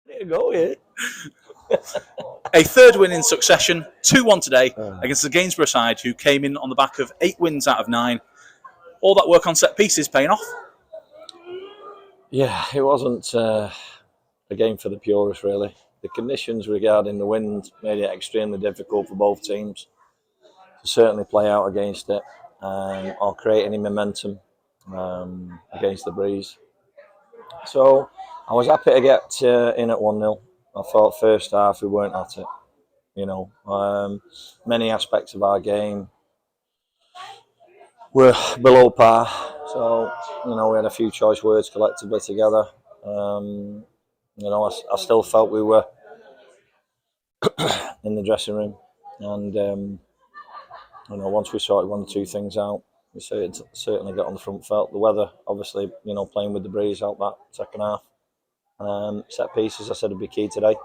There you go, yeah. A third win in succession, 2-1 today against the Gainsborough side, who came in on the back of 8 wins out of 9. All that work on set pieces paying off. Yeah, it wasn't a game for the purists, really. The conditions regarding the wind made it extremely difficult for both teams to certainly play out against it or create any momentum against the breeze. So I was happy to get in at 1-0. I thought first half we weren't at it. Many aspects of our game were below par. So, we had a few choice words collectively together. I still felt we were in the dressing room. And, once we sorted one or two things out, we certainly got on the front foot. The weather, obviously, playing with the breeze out that second half. Set pieces, I said, would be key today.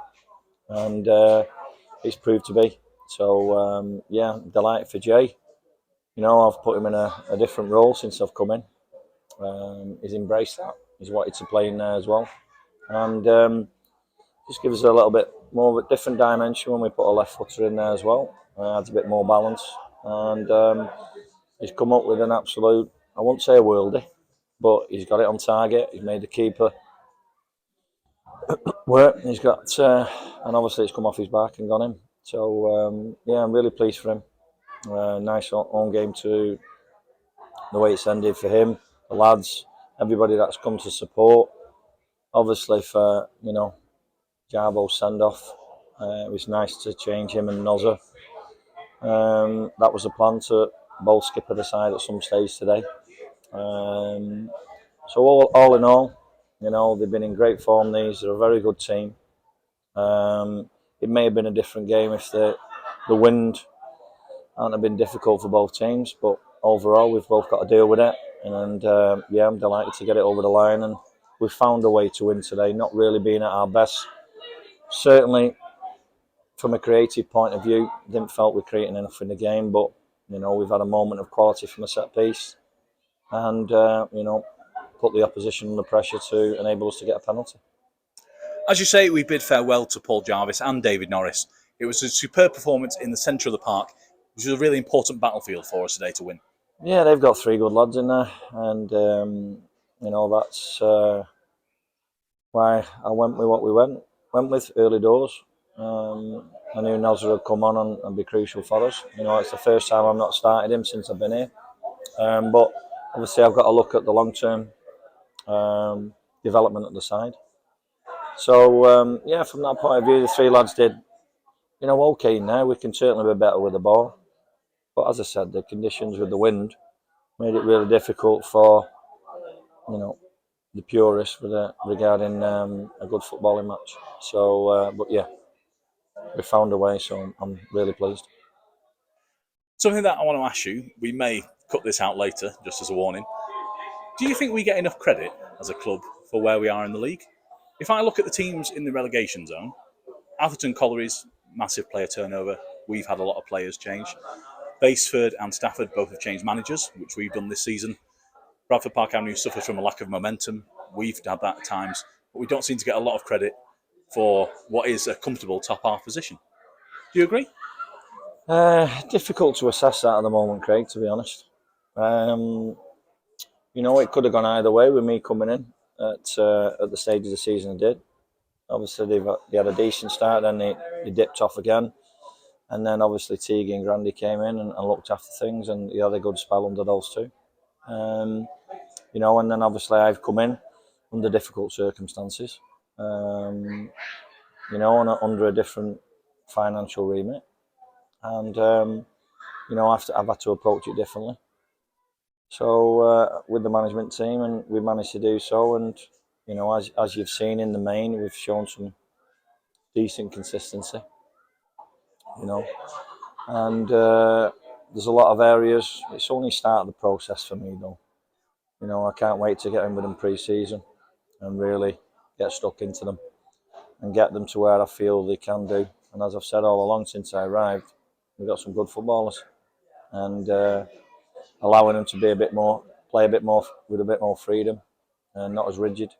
And it's proved to be. So, delighted for Jay. I've put him in a different role since I've come in. He's embraced that. He's wanted to play in there as well. And just gives us a little bit more of a different dimension when we put a left footer in there as well. Adds a bit more balance. And he's come up with an absolute, I won't say a worldie, but he's got it on target. He's made the keeper work. He's got, and obviously it's come off his back and gone in. So, I'm really pleased for him. Nice own game too. The way it's ended for him, the lads, everybody that's come to support. Obviously for, Jarbo's send-off, it was nice to change him and ''𝗙𝙬𝗹𝗆𝙀. That was the plan to both skip at the side at some stage today. So all in all, they've been in great form. They're a very good team. It may have been a different game if the wind hadn't have been difficult for both teams, but overall we've both got to deal with it. And I'm delighted to get it over the line, and we've found a way to win today, not really being at our best. Certainly from a creative point of view, didn't felt we're creating enough in the game, but we've had a moment of quality from a set piece, and put the opposition under pressure to enable us to get a penalty. As you say, we bid farewell to Paul Jarvis and David Norris. It was a superb performance in the centre of the park, which was a really important battlefield for us today to win. Yeah, they've got 3 good lads in there, and that's why I went with what we went with early doors. I knew 𝗙𝙬 would come on and be crucial for us. It's the first time I've not started him since I've been here, but obviously I've got to look at the long-term development of the side. So from that point of view, the 3 lads did, okay now. We can certainly be better with the ball. But as I said, the conditions with the wind made it really difficult for, the purists regarding a good footballing match. So, we found a way, so I'm really pleased. Something that I want to ask you, we may cut this out later, just as a warning. Do you think we get enough credit as a club for where we are in the league? If I look at the teams in the relegation zone, Atherton Colliery's massive player turnover, we've had a lot of players change. Baseford and Stafford both have changed managers, which we've done this season. Bradford Park Avenue suffers from a lack of momentum. We've had that at times, but we don't seem to get a lot of credit for what is a comfortable top half position. Do you agree? Difficult to assess that at the moment, Craig, to be honest. It could have gone either way with me coming in at the stage of the season it did. Obviously, they had a decent start, then they dipped off again. And then obviously 𝗙𝙬 and Grandy came in and looked after things, and he had a good spell under those two. And then obviously I've come in under difficult circumstances, under a different financial remit. And, I've had to approach it differently. So with the management team, and we managed to do so. And, as you've seen in the main, we've shown some decent consistency, And there's a lot of areas. It's only started the process for me, though. I can't wait to get in with them pre-season and really get stuck into them and get them to where I feel they can do. And as I've said all along since I arrived, we've got some good footballers, and allowing them to be play a bit more with a bit more freedom and not as rigid.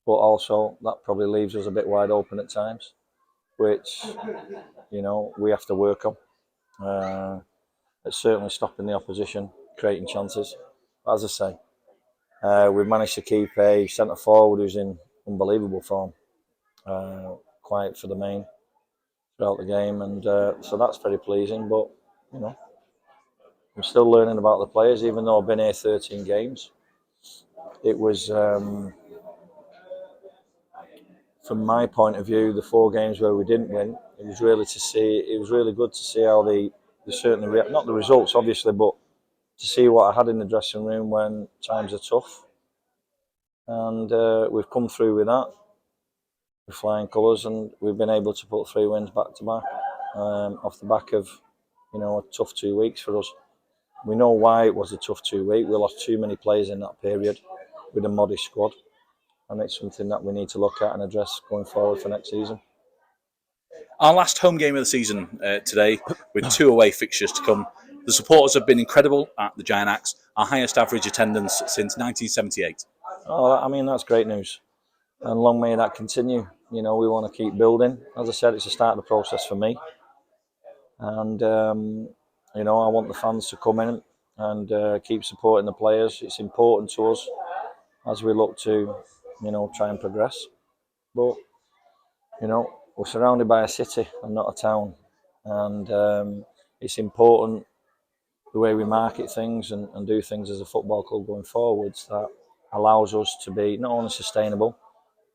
but also that probably leaves us a bit wide open at times, which, you know, we have to work on. It's certainly stopping the opposition creating chances. But as I say, we've managed to keep a centre forward who's in unbelievable form, quiet for the main throughout the game, and so that's very pleasing. But you know, I'm still learning about the players, even though I've been here 13 games. It was, from my point of view, the 4 games where we didn't win. It was really to see. It was really good to see how they certainly react. Not the results, obviously, but to see what I had in the dressing room when times are tough. And we've come through with that, with flying colours, and we've been able to put 3 wins back to back, off the back of, you know, a tough 2 weeks for us. We know why it was a tough 2 week. We lost too many players in that period with a modest squad, and it's something that we need to look at and address going forward for next season. Our last home game of the season today, with 2 away fixtures to come. The supporters have been incredible at the Giant Axe, our highest average attendance since 1978. Oh, I mean, that's great news, and long may that continue. You know, we want to keep building. As I said, it's the start of the process for me, and you know, I want the fans to come in and keep supporting the players. It's important to us as we look to, you know, try and progress. But you know, we're surrounded by a city and not a town, and it's important the way we market things and do things as a football club going forwards that allows us to be not only sustainable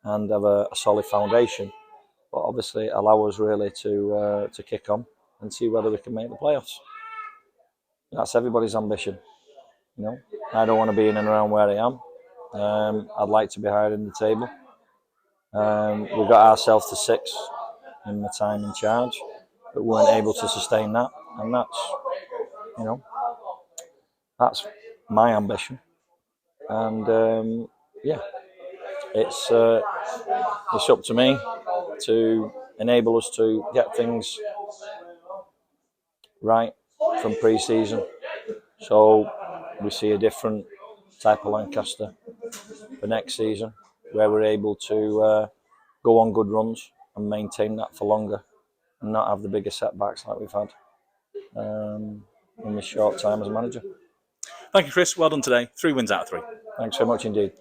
and have a solid foundation, but obviously allow us really to kick on and see whether we can make the playoffs. That's everybody's ambition. You know, I don't want to be in and around where I am. I'd like to be higher in the table. We got ourselves to 6 in my time in charge, but we weren't able to sustain that, and that's, you know, that's my ambition. And yeah, it's up to me to enable us to get things right from pre-season, so we see a different type of Lancaster for next season, where we're able to go on good runs and maintain that for longer and not have the bigger setbacks like we've had in this short time as a manager. Thank you, Chris. Well done today. 3 wins out of 3. Thanks very much indeed.